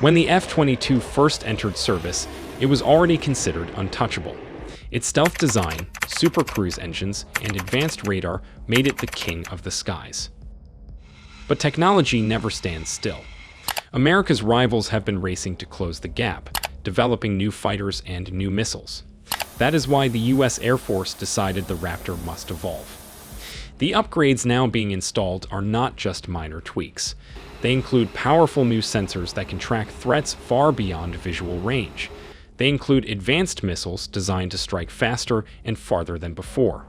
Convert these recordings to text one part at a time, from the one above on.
When the F-22 first entered service, it was already considered untouchable. Its stealth design, super cruise engines, and advanced radar made it the king of the skies. But technology never stands still. America's rivals have been racing to close the gap, developing new fighters and new missiles. That is why the U.S. Air Force decided the Raptor must evolve. The upgrades now being installed are not just minor tweaks. They include powerful new sensors that can track threats far beyond visual range. They include advanced missiles designed to strike faster and farther than before.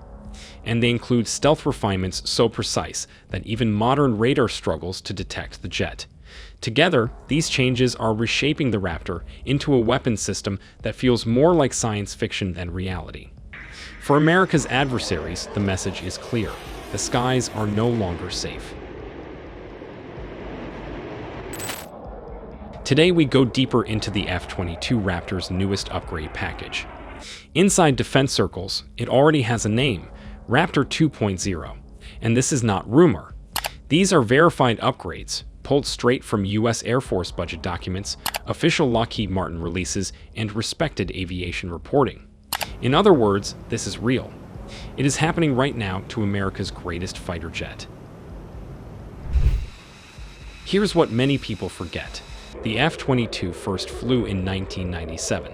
And they include stealth refinements so precise that even modern radar struggles to detect the jet. Together, these changes are reshaping the Raptor into a weapon system that feels more like science fiction than reality. For America's adversaries, the message is clear. The skies are no longer safe. Today we go deeper into the F-22 Raptor's newest upgrade package. Inside defense circles, it already has a name, Raptor 2.0, and this is not rumor. These are verified upgrades, pulled straight from U.S. Air Force budget documents, official Lockheed Martin releases, and respected aviation reporting. In other words, this is real. It is happening right now to America's greatest fighter jet. Here's what many people forget. The F-22 first flew in 1997.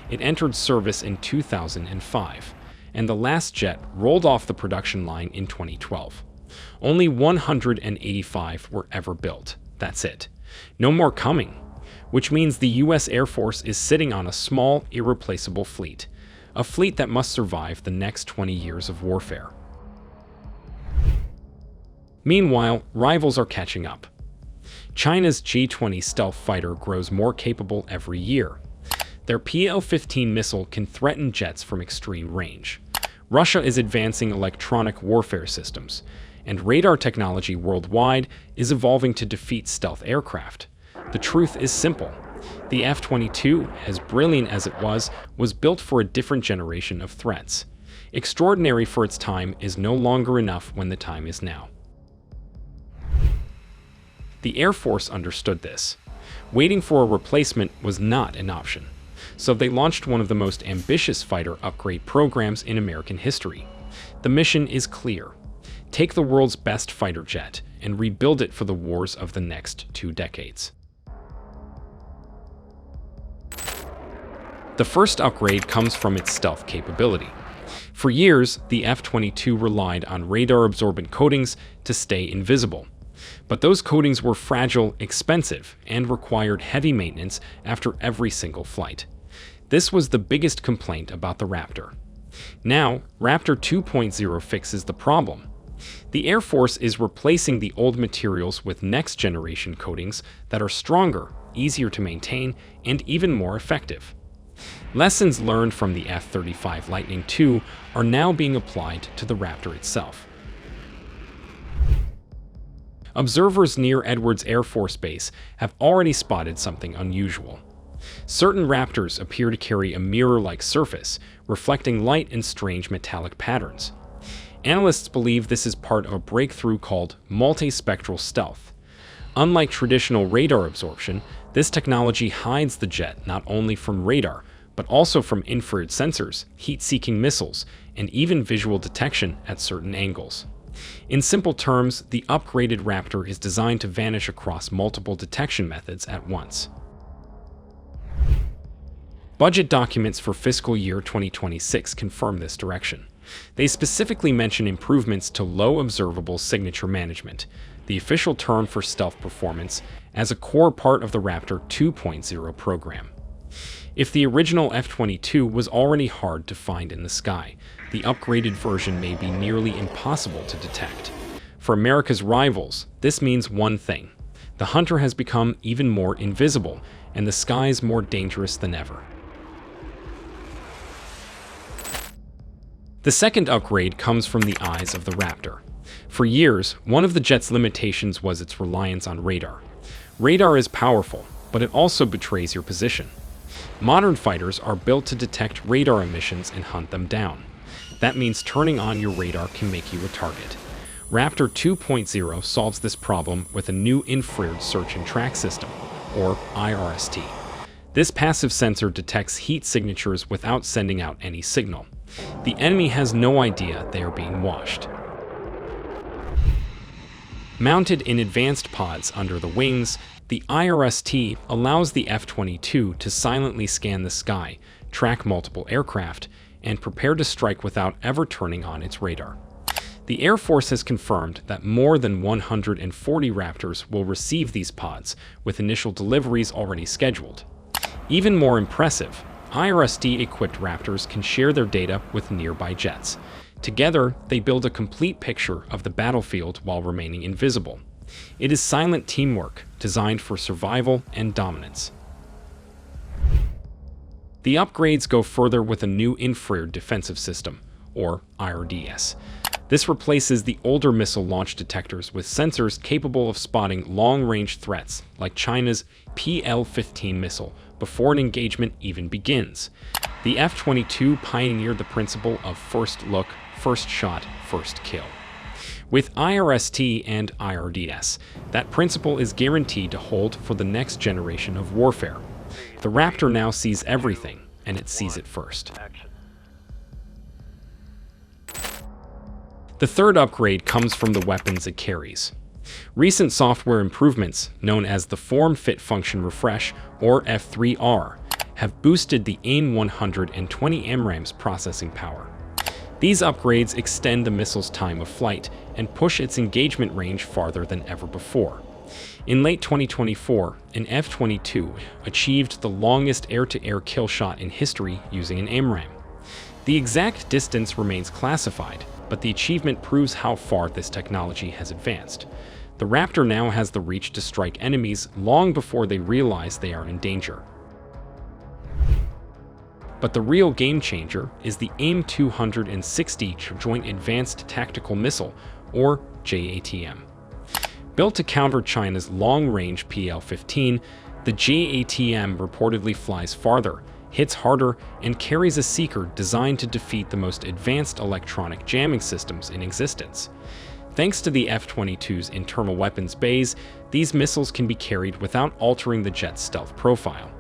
It entered service in 2005, and the last jet rolled off the production line in 2012. Only 185 were ever built. That's it. No more coming, which means the U.S. Air Force is sitting on a small, irreplaceable fleet, a fleet that must survive the next 20 years of warfare. Meanwhile, rivals are catching up. China's J-20 stealth fighter grows more capable every year. Their PL-15 missile can threaten jets from extreme range. Russia is advancing electronic warfare systems, and radar technology worldwide is evolving to defeat stealth aircraft. The truth is simple. The F-22, as brilliant as it was built for a different generation of threats. Extraordinary for its time is no longer enough when the time is now. The Air Force understood this. Waiting for a replacement was not an option. So they launched one of the most ambitious fighter upgrade programs in American history. The mission is clear. Take the world's best fighter jet and rebuild it for the wars of the next 2 decades. The first upgrade comes from its stealth capability. For years, the F-22 relied on radar-absorbent coatings to stay invisible. But those coatings were fragile, expensive, and required heavy maintenance after every single flight. This was the biggest complaint about the Raptor. Now, Raptor 2.0 fixes the problem. The Air Force is replacing the old materials with next-generation coatings that are stronger, easier to maintain, and even more effective. Lessons learned from the F-35 Lightning II are now being applied to the Raptor itself. Observers near Edwards Air Force Base have already spotted something unusual. Certain Raptors appear to carry a mirror-like surface, reflecting light in strange metallic patterns. Analysts believe this is part of a breakthrough called multispectral stealth. Unlike traditional radar absorption, this technology hides the jet not only from radar, but also from infrared sensors, heat-seeking missiles, and even visual detection at certain angles. In simple terms, the upgraded Raptor is designed to vanish across multiple detection methods at once. Budget documents for fiscal year 2026 confirm this direction. They specifically mention improvements to low observable signature management, the official term for stealth performance, as a core part of the Raptor 2.0 program. If the original F-22 was already hard to find in the sky, the upgraded version may be nearly impossible to detect. For America's rivals, this means one thing. The hunter has become even more invisible, and the skies more dangerous than ever. The second upgrade comes from the eyes of the Raptor. For years, one of the jet's limitations was its reliance on radar. Radar is powerful, but it also betrays your position. Modern fighters are built to detect radar emissions and hunt them down. That means turning on your radar can make you a target. Raptor 2.0 solves this problem with a new infrared search and track system. or IRST. This passive sensor detects heat signatures without sending out any signal. The enemy has no idea they are being watched. Mounted in advanced pods under the wings, the IRST allows the F-22 to silently scan the sky, track multiple aircraft, and prepare to strike without ever turning on its radar. The Air Force has confirmed that more than 140 Raptors will receive these pods, with initial deliveries already scheduled. Even more impressive, IRST-equipped Raptors can share their data with nearby jets. Together, they build a complete picture of the battlefield while remaining invisible. It is silent teamwork, designed for survival and dominance. The upgrades go further with a new infrared defensive system, or IRDS. This replaces the older missile launch detectors with sensors capable of spotting long-range threats like China's PL-15 missile before an engagement even begins. The F-22 pioneered the principle of first look, first shot, first kill. With IRST and IRDS, that principle is guaranteed to hold for the next generation of warfare. The Raptor now sees everything, and it sees it first. The third upgrade comes from the weapons it carries. Recent software improvements, known as the Form Fit Function Refresh, or F3R, have boosted the AIM-120 MRAM's processing power. These upgrades extend the missile's time of flight and push its engagement range farther than ever before. In late 2024, an F-22 achieved the longest air-to-air kill shot in history using an AMRAAM. The exact distance remains classified, but the achievement proves how far this technology has advanced. The Raptor now has the reach to strike enemies long before they realize they are in danger. But the real game changer is the AIM-260 Joint Advanced Tactical Missile, or JATM. Built to counter China's long-range PL-15, the JATM reportedly flies farther, hits harder, and carries a seeker designed to defeat the most advanced electronic jamming systems in existence. Thanks to the F-22's internal weapons bays, these missiles can be carried without altering the jet's stealth profile.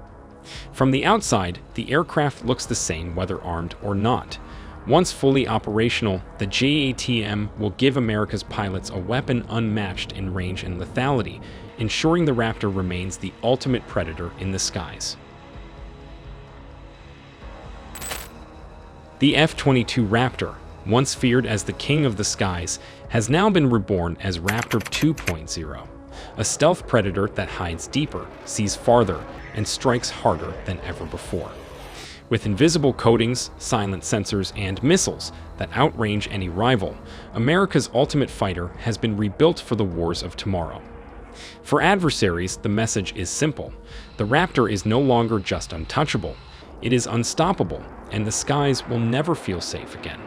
From the outside, the aircraft looks the same whether armed or not. Once fully operational, the JATM will give America's pilots a weapon unmatched in range and lethality, ensuring the Raptor remains the ultimate predator in the skies. The F-22 Raptor, once feared as the king of the skies, has now been reborn as Raptor 2.0, a stealth predator that hides deeper, sees farther, and strikes harder than ever before. With invisible coatings, silent sensors, and missiles that outrange any rival, America's ultimate fighter has been rebuilt for the wars of tomorrow. For adversaries, the message is simple. The Raptor is no longer just untouchable, it is unstoppable, and the skies will never feel safe again.